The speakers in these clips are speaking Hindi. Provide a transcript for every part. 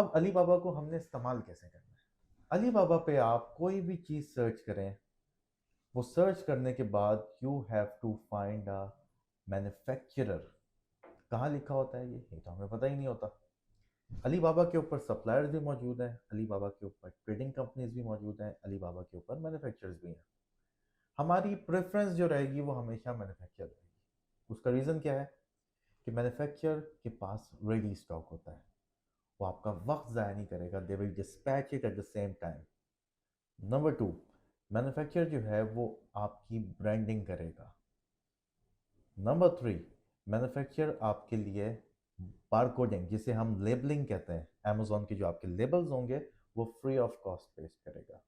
अब अली बाबा को हमने इस्तेमाल कैसे करना है? अली बाबा पे आप कोई भी चीज़ सर्च करें, वो सर्च करने के बाद you have to find a manufacturer. कहाँ लिखा होता है ये तो हमें पता ही नहीं होता। अली बाबा के ऊपर सप्लायर्स भी मौजूद हैं, अली बाबा के ऊपर ट्रेडिंग कंपनीज भी मौजूद हैं, अली बाबा के ऊपर मैन्युफैक्चरर्स भी हैं। हमारी प्रेफरेंस जो रहेगी वो हमेशा मैन्युफैक्चर रहेगी। उसका रीज़न क्या है कि मैन्युफैक्चरर के पास रेडी स्टॉक होता है, वो आपका वक्त ज़ाया नहीं करेगा, they will dispatch it at the same time. Number two, manufacturer जो है वो आपकी ब्रांडिंग करेगा। नंबर थ्री, मैन्युफैक्चरर आपके लिए बारकोडिंग, जिसे हम लेबलिंग कहते हैं, अमेजोन के जो आपके लेबल्स होंगे वो फ्री ऑफ कॉस्ट पेश करेगा।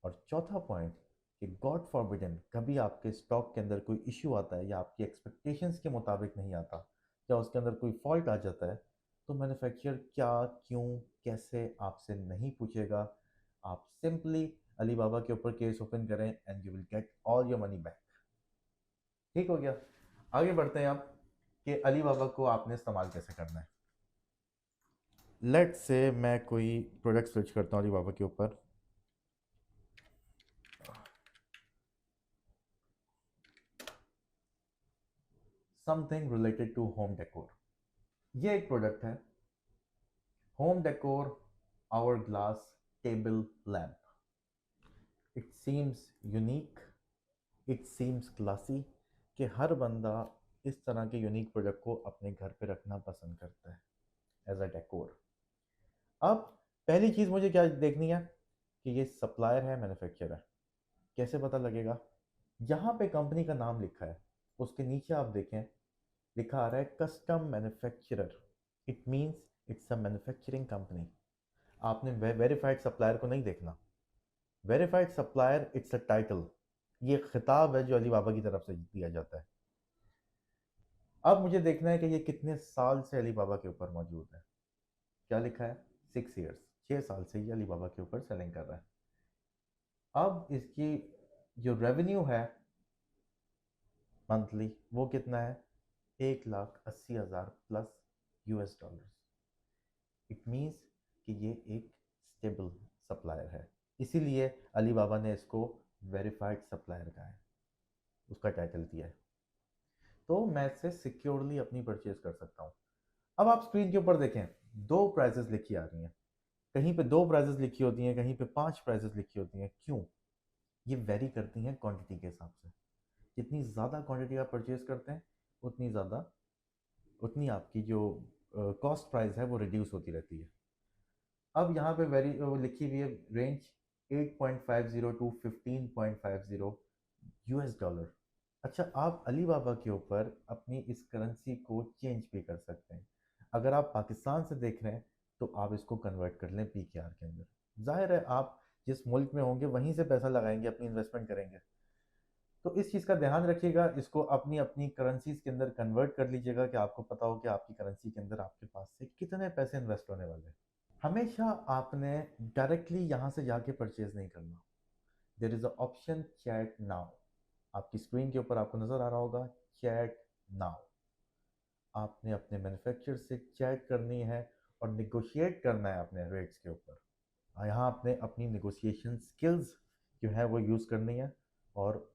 और चौथा पॉइंट कि गॉड फॉरबिडन कभी आपके स्टॉक के अंदर कोई इश्यू आता है या आपकी एक्सपेक्टेशंस के मुताबिक नहीं आता या उसके अंदर कोई फॉल्ट आ जाता है, तो मैन्युफैक्चरर क्या, क्यों, कैसे आपसे नहीं पूछेगा। आप सिंपली अली बाबा के ऊपर केस ओपन करें and you will get all your money back. ठीक हो गया। आगे बढ़ते हैं आप कि अली बाबा को आपने इस्तेमाल कैसे करना है। लेट से मैं कोई प्रोडक्ट सर्च करता हूँ अली बाबा के ऊपर। Something related to home decor. ये एक प्रोडक्ट है, home decor our glass table lamp. It seems unique, it seems classy, कि हर बंदा इस तरह के यूनिक प्रोडक्ट को अपने घर पे रखना पसंद करता है एज अ डेकोर। अब पहली चीज़ मुझे क्या देखनी है कि ये सप्लायर है, मैन्युफैक्चरर है। कैसे पता लगेगा? यहाँ पे कंपनी का नाम लिखा है, उसके नीचे आप देखें लिखा आ रहा है custom manufacturer. It means it's a manufacturing company. आपने वेरीफाइड सप्लायर को नहीं देखना। Verified supplier it's a title, ये खिताब है जो अली बाबा की तरफ से दिया जाता है। अब मुझे देखना है कि ये कितने साल से अली बाबा के ऊपर मौजूद है। क्या लिखा है? 6 ईयर्स, 6 साल से ये अली बाबा के ऊपर सेलिंग कर रहा है। अब इसकी जो रेवेन्यू है मंथली वो कितना है? 1,80,000 plus US dollar. It means कि ये एक स्टेबल सप्लायर है, इसीलिए अली बाबा ने इसको वेरीफाइड सप्लायर कहा है, उसका टाइटल दिया है। तो मैं इससे सिक्योरली अपनी परचेज कर सकता हूँ। अब आप स्क्रीन के ऊपर देखें, दो प्राइजेस लिखी आ रही हैं, कहीं पे दो प्राइजेस लिखी होती हैं, कहीं पे 5 प्राइजेस लिखी होती हैं। क्यों? ये वेरी करती हैं क्वांटिटी के हिसाब से। जितनी ज़्यादा क्वांटिटी आप परचेज करते हैं उतनी ज़्यादा, उतनी आपकी जो कॉस्ट प्राइस है वो रिड्यूस होती रहती है। अब यहाँ पे वेरी लिखी हुई है रेंज 8.50 टू 15.50 US डॉलर। अच्छा, आप अली बाबा के ऊपर अपनी इस करेंसी को चेंज भी कर सकते हैं। अगर आप पाकिस्तान से देख रहे हैं तो आप इसको कन्वर्ट कर लें PKR के अंदर। जाहिर है आप जिस मुल्क में होंगे वहीं से पैसा लगाएंगे, अपनी इन्वेस्टमेंट करेंगे। तो इस चीज़ का ध्यान रखिएगा, इसको अपनी अपनी करेंसीज के अंदर कन्वर्ट कर लीजिएगा कि आपको पता हो कि आपकी करेंसी के अंदर आपके पास से कितने पैसे इन्वेस्ट होने वाले हैं। हमेशा आपने डायरेक्टली यहाँ से जाके परचेज नहीं करना। There is a option chat now, आपकी स्क्रीन के ऊपर आपको नज़र आ रहा होगा चैट नाउ। आपने अपने मैन्युफैक्चरर से चैट करनी है और निगोशिएट करना है अपने रेट्स के ऊपर। यहाँ आपने अपनी निगोशिएशन स्किल्स जो है वो यूज़ करनी है। और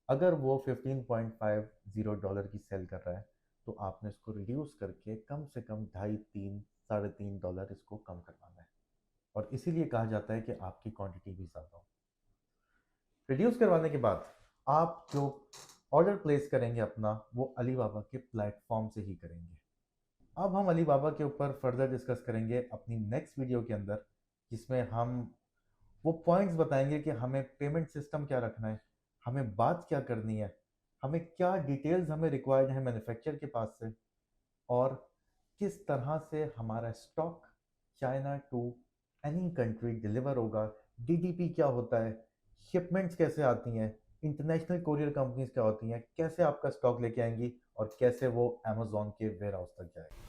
अगर वो $15.50 की सेल कर रहा है तो आपने इसको रिड्यूस करके कम से कम 2.5, 3, $3.5 इसको कम करवाना है। और इसीलिए कहा जाता है कि आपकी क्वांटिटी भी ज़्यादा हो। रिड्यूस करवाने के बाद आप जो ऑर्डर प्लेस करेंगे अपना, वो अली बाबा के प्लेटफॉर्म से ही करेंगे। अब हम अली बाबा के ऊपर फर्दर डिस्कस करेंगे अपनी नेक्स्ट वीडियो के अंदर, जिसमें हम वो पॉइंट्स बताएंगे कि हमें पेमेंट सिस्टम क्या रखना है, हमें बात क्या करनी है, हमें क्या डिटेल्स हमें रिक्वायर्ड है मैन्युफैक्चरर के पास से, और किस तरह से हमारा stock China to any country deliver होगा, DDP क्या होता है, शिपमेंट्स कैसे आती हैं, इंटरनेशनल कोरियर कंपनीज क्या होती हैं, कैसे आपका स्टॉक लेके आएंगी और कैसे वो अमेजोन के वेयर हाउस तक जाएगा।